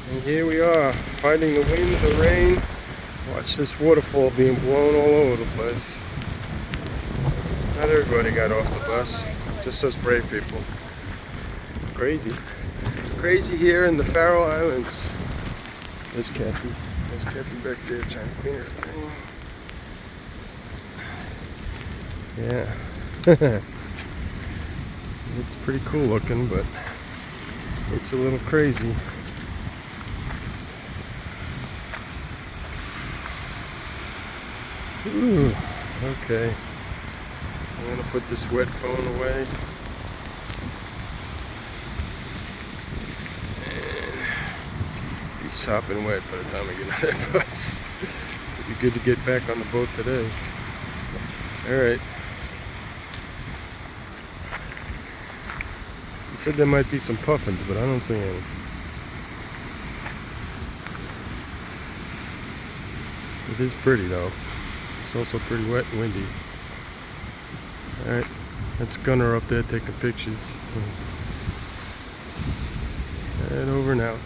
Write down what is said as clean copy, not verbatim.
And here we are, fighting the wind, the rain. Watch this waterfall being blown all over the place. Not everybody got off the bus, just us brave people. Crazy. Crazy here in the Faroe Islands. There's Kathy. There's Kathy back there trying to clean her thing. Yeah. It's pretty cool looking, but it's a little crazy. Ooh, okay. I'm gonna put this wet phone away. And be sopping wet by the time I get on that bus. It'd be good to get back on the boat today. Alright. You said there might be some puffins, but I don't see any. It is pretty though. It's also pretty wet and windy. Alright, that's Gunner up there taking pictures. And over now.